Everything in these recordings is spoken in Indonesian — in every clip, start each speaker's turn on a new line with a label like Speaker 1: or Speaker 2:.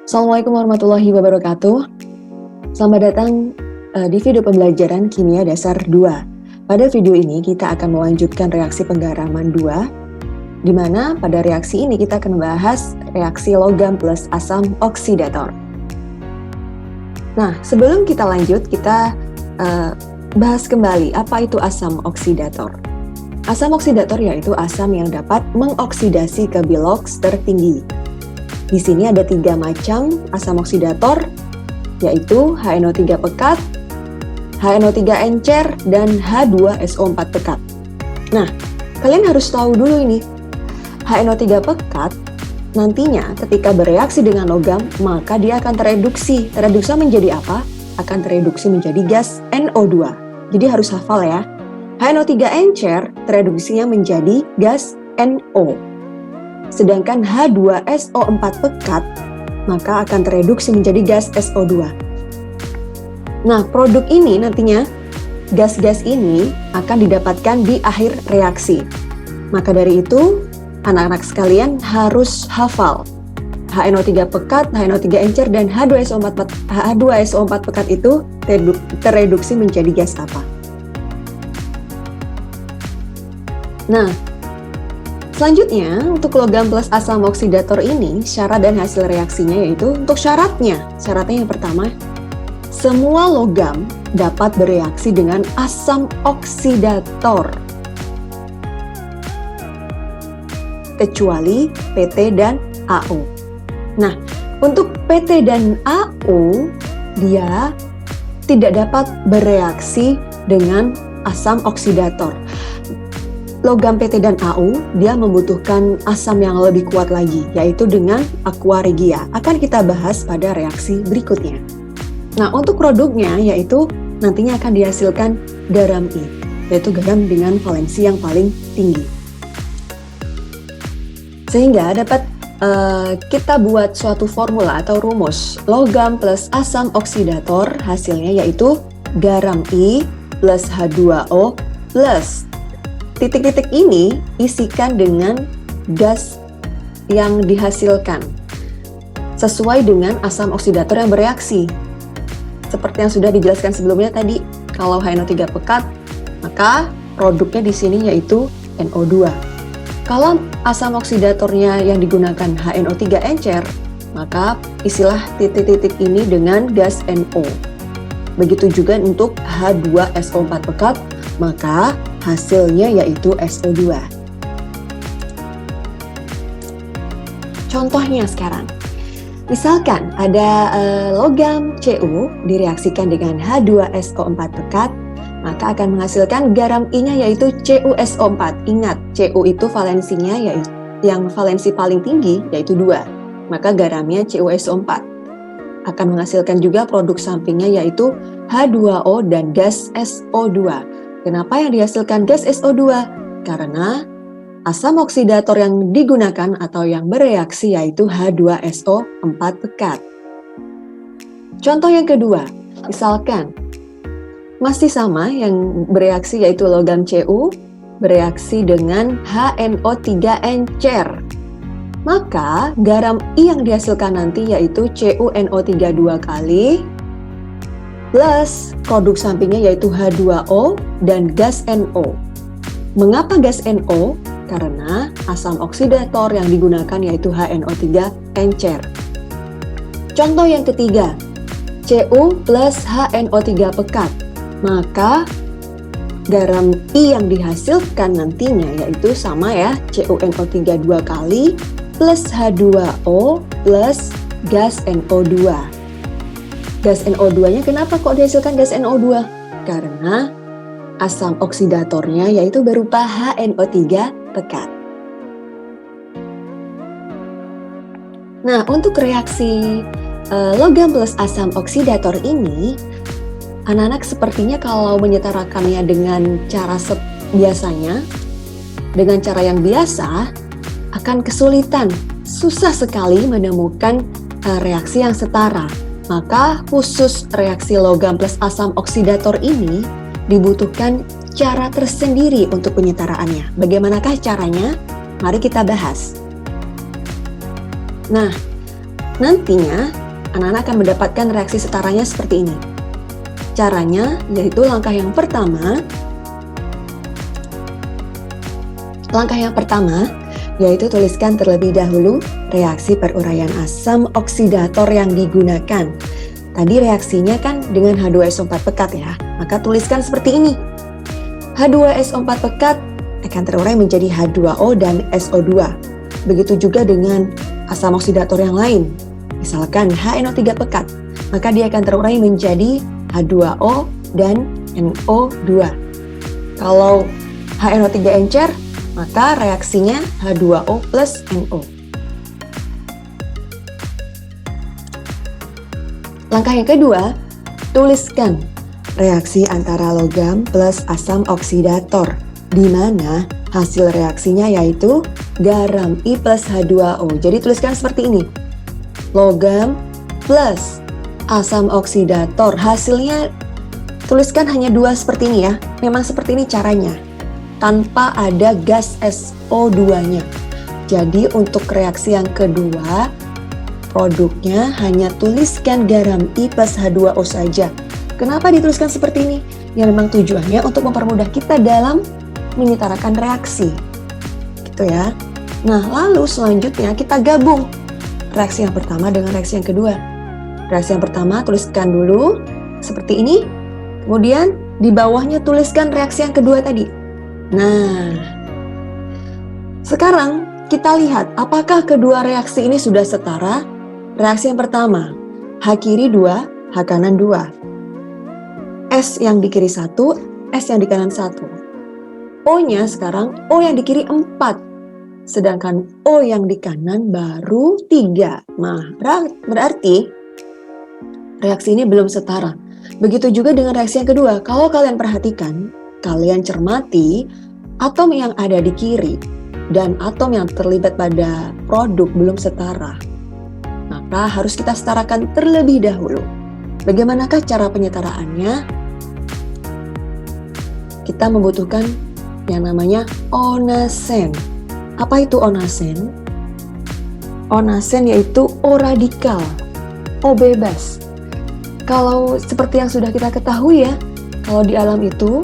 Speaker 1: Assalamualaikum warahmatullahi wabarakatuh. Selamat datang di video pembelajaran Kimia Dasar 2. Pada video ini kita akan melanjutkan reaksi penggaraman 2, di mana pada reaksi ini kita akan membahas reaksi logam plus asam oksidator. Nah, sebelum kita lanjut, kita bahas kembali apa itu asam oksidator. Asam oksidator yaitu asam yang dapat mengoksidasi ke biloks tertinggi. Di sini ada 3 macam asam oksidator, yaitu HNO3 pekat, HNO3 encer, dan H2SO4 pekat. Nah, kalian harus tahu dulu ini, HNO3 pekat nantinya ketika bereaksi dengan logam, maka dia akan tereduksi. Tereduksi menjadi apa? Akan tereduksi menjadi gas NO2. Jadi harus hafal ya. HNO3 encer tereduksinya menjadi gas NO. Sedangkan H2SO4 pekat maka akan tereduksi menjadi gas SO2. Nah, produk ini nantinya, gas-gas ini akan didapatkan di akhir reaksi. Maka dari itu, anak-anak sekalian harus hafal HNO3 pekat, HNO3 encer, dan H2SO4 pekat itu tereduksi menjadi gas apa. Nah, selanjutnya, untuk logam plus asam oksidator ini, syarat dan hasil reaksinya yaitu untuk syaratnya. Syaratnya yang pertama, semua logam dapat bereaksi dengan asam oksidator, kecuali PT dan AO. Nah, untuk PT dan AO, dia tidak dapat bereaksi dengan asam oksidator. Logam PT dan AU, dia membutuhkan asam yang lebih kuat lagi, yaitu dengan aqua regia. Akan kita bahas pada reaksi berikutnya. Nah, untuk produknya, yaitu nantinya akan dihasilkan garam I, yaitu garam dengan valensi yang paling tinggi. Sehingga dapat kita buat suatu formula atau rumus. Logam plus asam oksidator, hasilnya yaitu garam I plus H2O plus titik-titik ini isikan dengan gas yang dihasilkan sesuai dengan asam oksidator yang bereaksi. Seperti yang sudah dijelaskan sebelumnya tadi, kalau HNO3 pekat, maka produknya di sini yaitu NO2. Kalau asam oksidatornya yang digunakan HNO3 encer, maka isilah titik-titik ini dengan gas NO. Begitu juga untuk H2SO4 pekat, maka hasilnya yaitu SO2. Contohnya sekarang, misalkan ada logam Cu direaksikan dengan H2SO4 pekat, maka akan menghasilkan garam I-nya yaitu CuSO4. Ingat, Cu itu valensinya yaitu yang valensi paling tinggi yaitu 2, maka garamnya CuSO4. Akan menghasilkan juga produk sampingnya yaitu H2O dan gas SO2. Kenapa yang dihasilkan gas SO2? Karena asam oksidator yang digunakan atau yang bereaksi yaitu H2SO4 pekat. Contoh yang kedua, misalkan masih sama yang bereaksi yaitu logam Cu bereaksi dengan HNO3 encer. Maka garam I yang dihasilkan nanti yaitu CuNO3 2 kali plus produk sampingnya yaitu H2O dan gas NO. Mengapa gas NO? Karena asam oksidator yang digunakan yaitu HNO3 encer. Contoh yang ketiga, Cu plus HNO3 pekat. Maka garam I yang dihasilkan nantinya yaitu sama ya, CuNO3 2 kali plus H2O plus gas NO2. Gas NO2-nya kenapa kok dihasilkan gas NO2? Karena asam oksidatornya yaitu berupa HNO3 pekat. Nah, untuk reaksi logam plus asam oksidator ini, anak-anak sepertinya kalau menyetarakannya dengan cara biasanya, dengan cara yang biasa, akan kesulitan, susah sekali menemukan reaksi yang setara. Maka khusus reaksi logam plus asam oksidator ini dibutuhkan cara tersendiri untuk penyetaraannya. Bagaimanakah caranya? Mari kita bahas. Nah, Nantinya, anak-anak akan mendapatkan reaksi setaranya seperti ini. Caranya yaitu langkah yang pertama yaitu tuliskan terlebih dahulu reaksi peruraian asam oksidator yang digunakan. Tadi reaksinya kan dengan H2SO4 pekat ya, maka tuliskan seperti ini. H2SO4 pekat akan terurai menjadi H2O dan SO2. Begitu juga dengan asam oksidator yang lain. Misalkan HNO3 pekat, maka dia akan terurai menjadi H2O dan NO2. Kalau HNO3 encer, maka reaksinya H2O plus NO. Langkah yang kedua, tuliskan reaksi antara logam plus asam oksidator, di mana hasil reaksinya yaitu garam I plus H2O. Jadi tuliskan seperti ini. Logam plus asam oksidator, hasilnya tuliskan hanya 2 seperti ini ya. Memang seperti ini caranya, tanpa ada gas SO2-nya. Jadi untuk reaksi yang kedua, produknya hanya tuliskan garam I plus H2O saja. Kenapa dituliskan seperti ini? Ya memang tujuannya untuk mempermudah kita dalam menyetarakan reaksi. Gitu ya. Nah, lalu selanjutnya kita gabung reaksi yang pertama dengan reaksi yang kedua. Reaksi yang pertama tuliskan dulu seperti ini. Kemudian di bawahnya tuliskan reaksi yang kedua tadi. Nah, sekarang kita lihat apakah kedua reaksi ini sudah setara. Reaksi yang pertama, H kiri 2, H kanan 2. S yang di kiri 1, S yang di kanan 1. O-nya sekarang, O yang di kiri 4. Sedangkan O yang di kanan baru 3. Nah, berarti reaksi ini belum setara. Begitu juga dengan reaksi yang kedua. Kalau kalian perhatikan, kalian cermati, atom yang ada di kiri dan atom yang terlibat pada produk belum setara. Maka harus kita setarakan terlebih dahulu. Bagaimanakah cara penyetaraannya? Kita membutuhkan yang namanya onasen. Apa itu onasen? Onasen yaitu O radikal, O bebas. Kalau seperti yang sudah kita ketahui ya, kalau di alam itu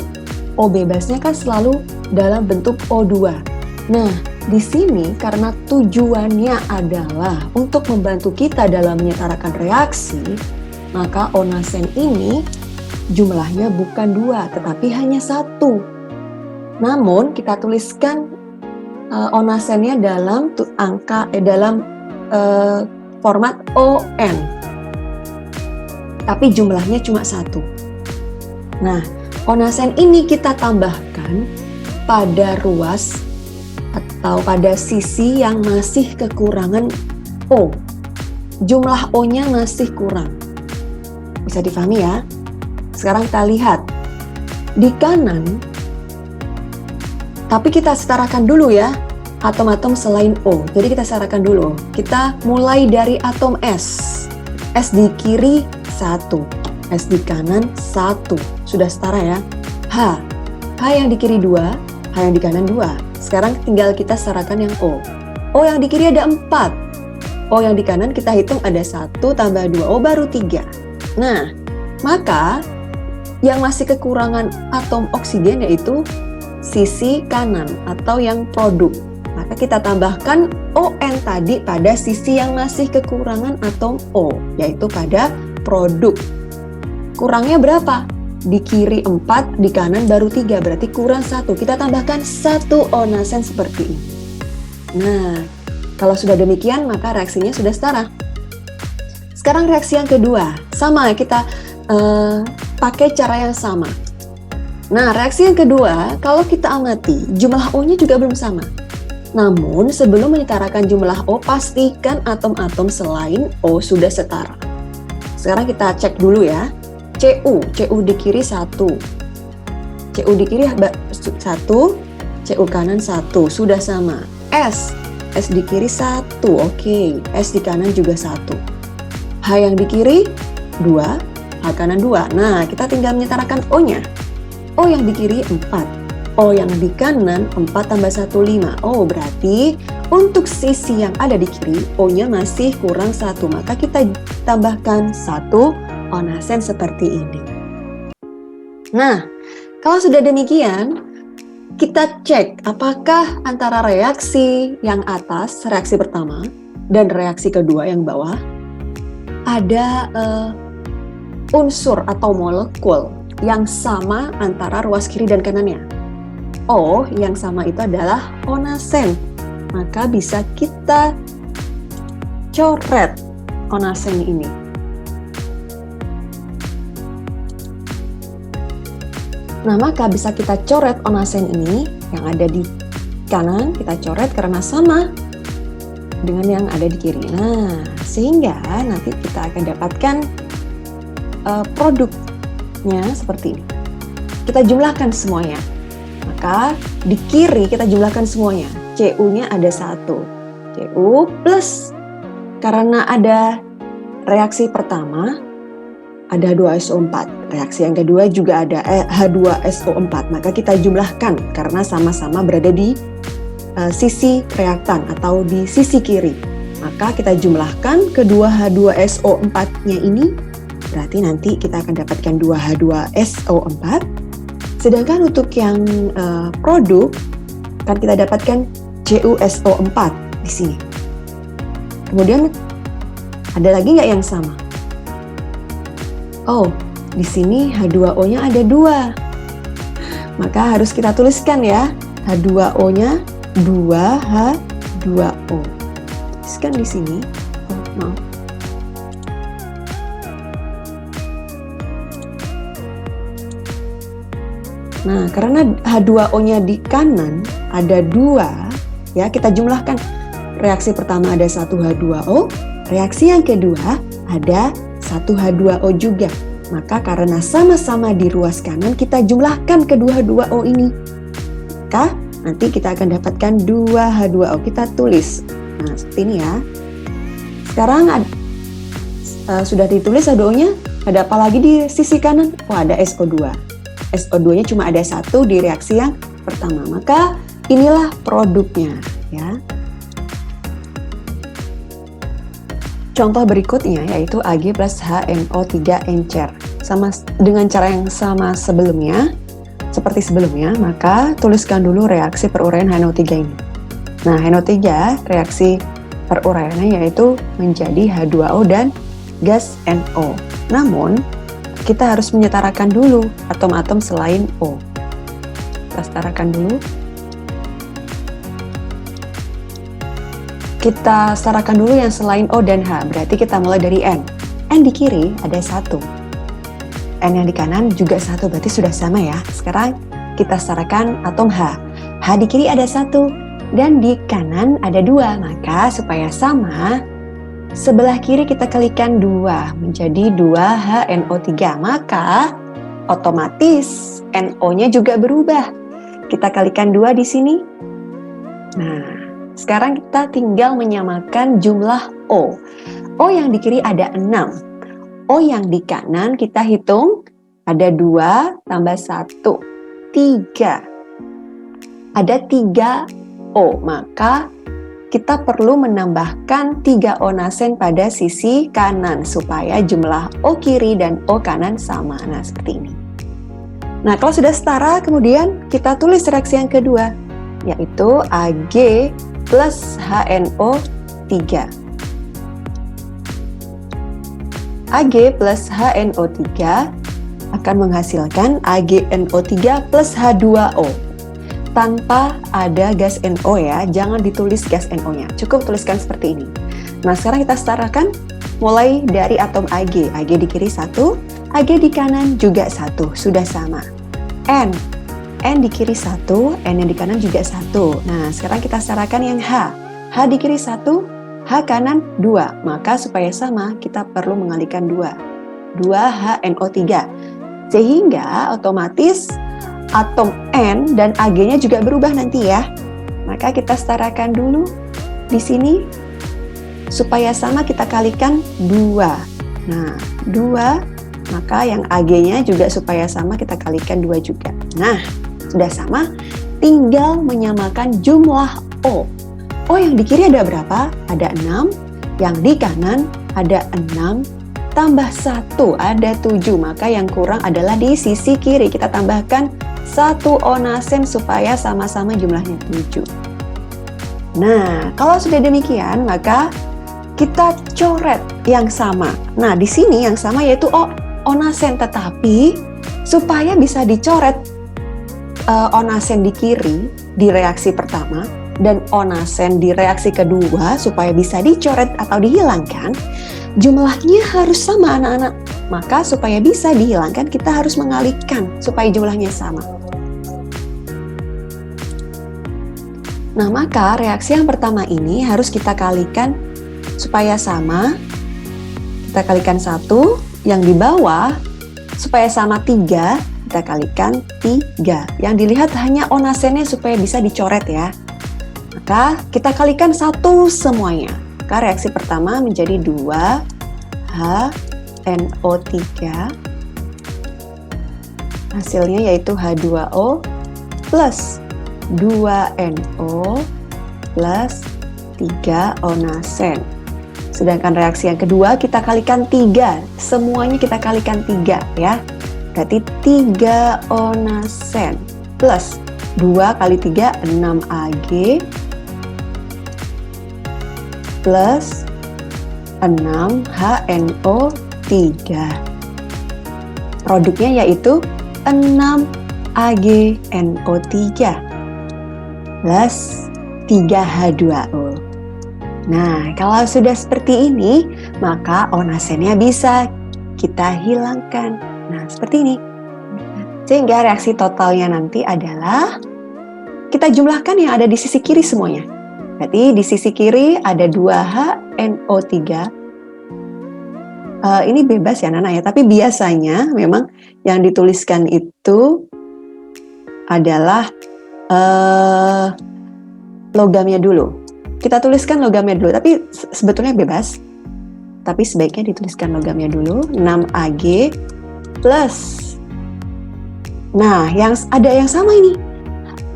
Speaker 1: O bebasnya kan selalu dalam bentuk O2. Nah, di sini karena tujuannya adalah untuk membantu kita dalam menyetarakan reaksi, maka onasen ini jumlahnya bukan 2, tetapi hanya 1. Namun kita tuliskan onasennya dalam format ON. Tapi jumlahnya cuma 1. Nah, onasen ini kita tambahkan pada ruas atau pada sisi yang masih kekurangan O. Jumlah O-nya masih kurang. Bisa difahami ya? Sekarang kita lihat. Di kanan, tapi kita setarakan dulu ya, atom-atom selain O. Jadi kita setarakan dulu. Kita mulai dari atom S. S di kiri 1. S di kanan 1. Sudah setara ya. H. H yang di kiri 2, H yang di kanan 2. Sekarang tinggal kita setarakan yang O. O yang di kiri ada 4. O yang di kanan kita hitung ada 1 tambah 2. O baru 3. Nah, maka yang masih kekurangan atom oksigen yaitu sisi kanan atau yang produk. Maka kita tambahkan ON tadi pada sisi yang masih kekurangan atom O, yaitu pada produk. Kurangnya berapa? Di kiri 4, di kanan baru 3, berarti kurang 1. Kita tambahkan 1 onasen seperti ini. Nah, kalau sudah demikian maka reaksinya sudah setara. Sekarang reaksi yang kedua, sama kita pakai cara yang sama. Nah, reaksi yang kedua, kalau kita amati, jumlah O-nya juga belum sama. Namun, sebelum menyetarakan jumlah O, pastikan atom-atom selain O sudah setara. Sekarang kita cek dulu ya. CU di kiri 1. CU di kiri 1, CU kanan 1, sudah sama. S di kiri 1, oke. S di kanan juga 1. H yang di kiri 2, H kanan 2. Nah, kita tinggal menyetarakan O-nya. O yang di kiri 4, O yang di kanan 4 tambah 1, 5. Oh, berarti untuk sisi yang ada di kiri, O-nya masih kurang 1. Maka kita tambahkan 1 onasen seperti ini. Nah, kalau sudah demikian, kita cek apakah antara reaksi yang atas, reaksi pertama, dan reaksi kedua yang bawah, ada unsur atau molekul yang sama antara ruas kiri dan kanannya. O yang sama itu adalah onasen. Maka bisa kita coret onasen ini. Nah, maka bisa kita coret onasen ini yang ada di kanan, kita coret karena sama dengan yang ada di kiri. Nah, sehingga nanti kita akan dapatkan produknya seperti ini. Kita jumlahkan semuanya. Maka di kiri kita jumlahkan semuanya. Cu-nya ada 1. Cu plus, karena ada reaksi pertama, ada H2SO4. Reaksi yang kedua juga ada H2SO4. Maka kita jumlahkan karena sama-sama berada di sisi reaktan atau di sisi kiri. Maka kita jumlahkan kedua H2SO4-nya ini. Berarti nanti kita akan dapatkan 2 H2SO4. Sedangkan untuk yang produk, kan kita dapatkan CuSO4 di sini. Kemudian ada lagi nggak yang sama? Oh, di sini H2O-nya ada 2. Maka harus kita tuliskan ya, H2O-nya 2H2O. Tuliskan di sini. Oh, maaf. Nah, karena H2O-nya di kanan ada 2, ya kita jumlahkan. Reaksi pertama ada 1 H2O, reaksi yang kedua ada 1 H2O juga. Maka karena sama-sama di ruas kanan, kita jumlahkan kedua H2O ini. Maka nanti kita akan dapatkan 2 H2O. Kita tulis. Nah, seperti ini ya. Sekarang sudah ditulis H2O-nya. Ada apa lagi di sisi kanan? Oh, ada SO2. SO2-nya cuma ada 1 di reaksi yang pertama. Maka inilah produknya, ya. Contoh berikutnya yaitu Ag plus HNO3 encer. Sama dengan cara yang sama sebelumnya, seperti sebelumnya, maka tuliskan dulu reaksi peruraian HNO3 ini. Nah, HNO3 reaksi peruraiannya yaitu menjadi H2O dan gas NO. Namun, kita harus menyetarakan dulu atom-atom selain O. Kita setarakan dulu. Kita setarakan dulu yang selain O dan H. Berarti kita mulai dari N. N di kiri ada 1. N yang di kanan juga 1. Berarti sudah sama ya. Sekarang kita setarakan atom H. H di kiri ada 1. Dan di kanan ada 2. Maka supaya sama, sebelah kiri kita kalikan 2 menjadi 2HNO3. Maka otomatis NO-nya juga berubah. Kita kalikan 2 di sini. Nah, sekarang kita tinggal menyamakan jumlah O. O yang di kiri ada 6. O yang di kanan kita hitung ada 2 tambah 1, 3. Ada 3 O, maka kita perlu menambahkan 3 onasen pada sisi kanan supaya jumlah O kiri dan O kanan sama. Nah, seperti ini. Nah, kalau sudah setara, kemudian kita tulis reaksi yang kedua, yaitu Ag plus HNO3. Ag plus HNO3 akan menghasilkan AgNO3 plus H2O. Tanpa ada gas NO ya, jangan ditulis gas NO-nya. Cukup tuliskan seperti ini. Nah, sekarang kita setarakan mulai dari atom Ag. Ag di kiri 1, Ag di kanan juga 1, sudah sama. N di kiri 1, N yang di kanan juga 1. Nah, sekarang kita setarakan yang H. H di kiri 1, H kanan 2. Maka supaya sama, kita perlu mengalihkan 2. 2HNO3. Sehingga otomatis atom N dan Ag-nya juga berubah nanti ya. Maka kita setarakan dulu di sini. Supaya sama kita kalikan 2. Nah, 2, maka yang Ag-nya juga supaya sama kita kalikan 2 juga. Nah, sudah sama, tinggal menyamakan jumlah O. O yang di kiri ada berapa? Ada 6, yang di kanan ada 6, tambah 1 ada 7, maka yang kurang adalah di sisi kiri. Kita tambahkan 1 onasen supaya sama-sama jumlahnya 7. Nah, kalau sudah demikian, maka kita coret yang sama. Nah, di sini yang sama yaitu onasen, tetapi supaya bisa dicoret onasen di kiri di reaksi pertama dan onasen di reaksi kedua supaya bisa dicoret atau dihilangkan, jumlahnya harus sama anak-anak. Maka supaya bisa dihilangkan kita harus mengalihkan supaya jumlahnya sama. Nah, maka reaksi yang pertama ini harus kita kalikan supaya sama. Kita kalikan 1, yang di bawah supaya sama 3, kita kalikan 3. Yang dilihat hanya onasennya supaya bisa dicoret ya. Maka kita kalikan 1 semuanya. Maka reaksi pertama menjadi 2 HNO3. Hasilnya yaitu H2O plus 2NO plus 3 onasen. Sedangkan reaksi yang kedua kita kalikan 3. Semuanya kita kalikan 3 ya. Berarti 3 onasen plus 2 kali 3, 6 Ag plus 6 HNO3. Produknya yaitu 6 AgNO3 plus 3 H2O. Nah, kalau sudah seperti ini, maka onasennya bisa kita hilangkan. Nah, seperti ini. Sehingga reaksi totalnya nanti adalah kita jumlahkan yang ada di sisi kiri semuanya. Berarti di sisi kiri ada 2HNO3. Ini bebas ya Nana ya, tapi biasanya memang yang dituliskan itu adalah logamnya dulu. Kita tuliskan logamnya dulu, tapi sebetulnya bebas. Tapi sebaiknya dituliskan logamnya dulu, 6 Ag plus. Nah, ada yang sama ini.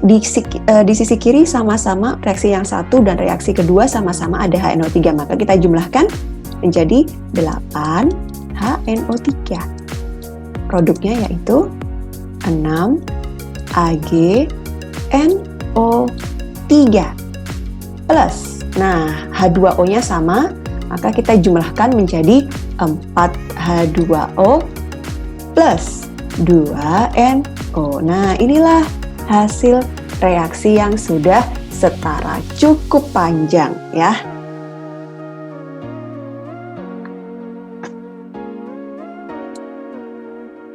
Speaker 1: Di sisi kiri sama-sama reaksi yang satu dan reaksi kedua sama-sama ada HNO3. Maka kita jumlahkan menjadi 8 HNO3. Produknya yaitu 6 AgNO3 plus. Nah, H2O-nya sama, maka kita jumlahkan menjadi 4 H2O plus 2NO. Nah, inilah hasil reaksi yang sudah setara, cukup panjang ya.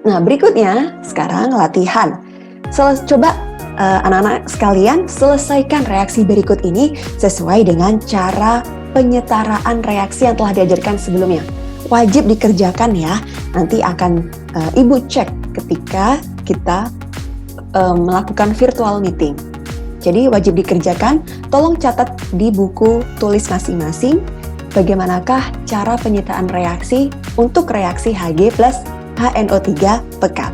Speaker 1: Nah, berikutnya sekarang latihan. Coba anak-anak sekalian selesaikan reaksi berikut ini sesuai dengan cara penyetaraan reaksi yang telah diajarkan sebelumnya. Wajib dikerjakan ya, nanti akan Ibu cek ketika kita melakukan virtual meeting. Jadi wajib dikerjakan, tolong catat di buku tulis masing-masing bagaimanakah cara penyetaan reaksi untuk reaksi Hg plus HNO3 pekat.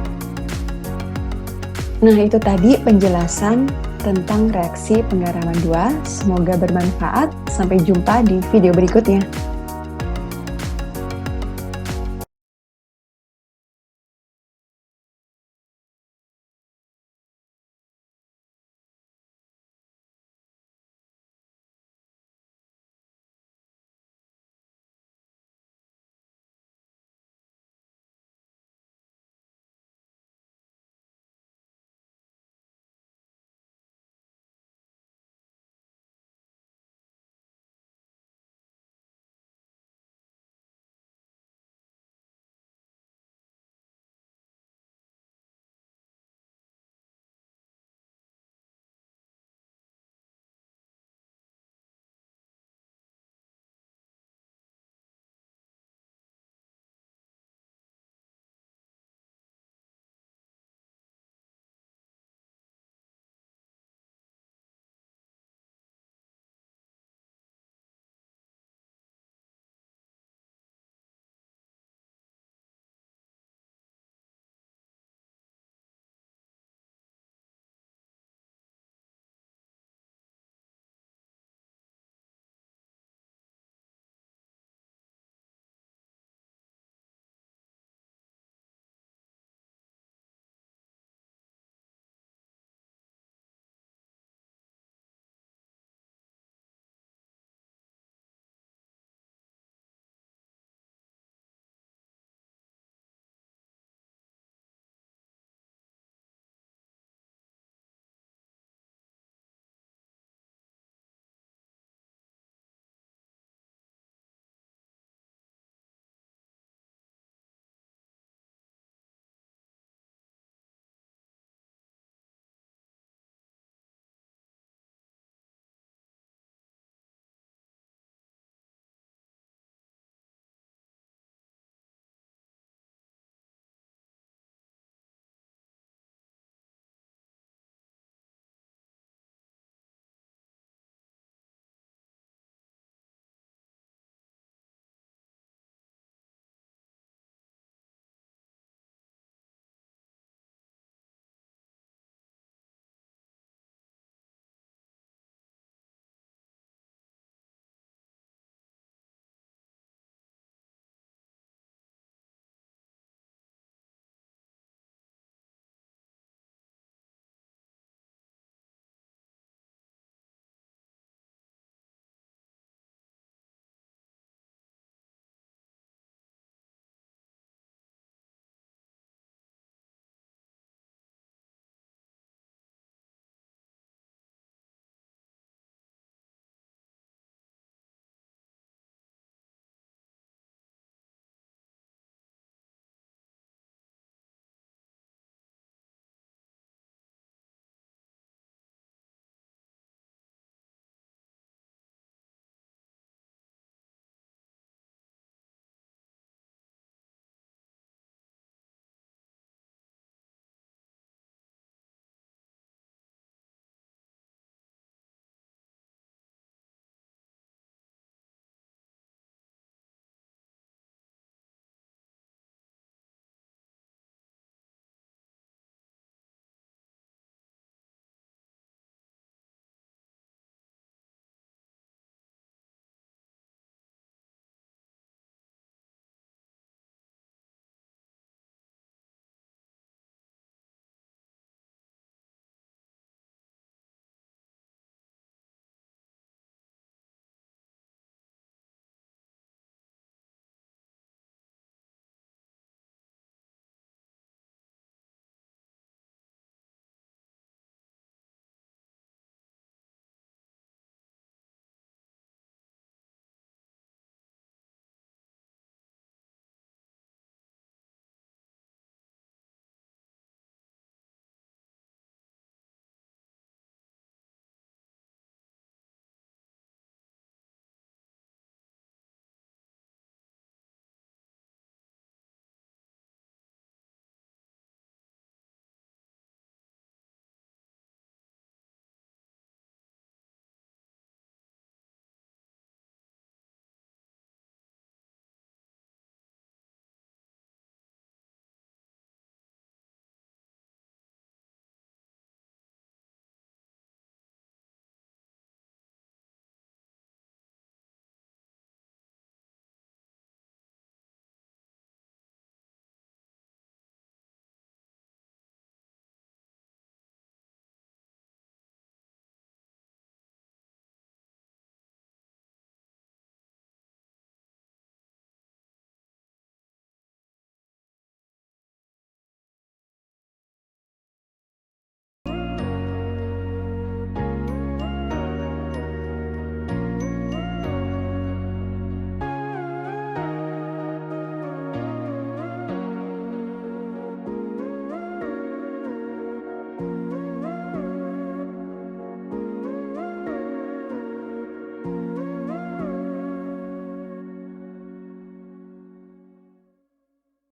Speaker 1: Nah, itu tadi penjelasan tentang reaksi penggaraman 2. Semoga bermanfaat. Sampai jumpa di video berikutnya.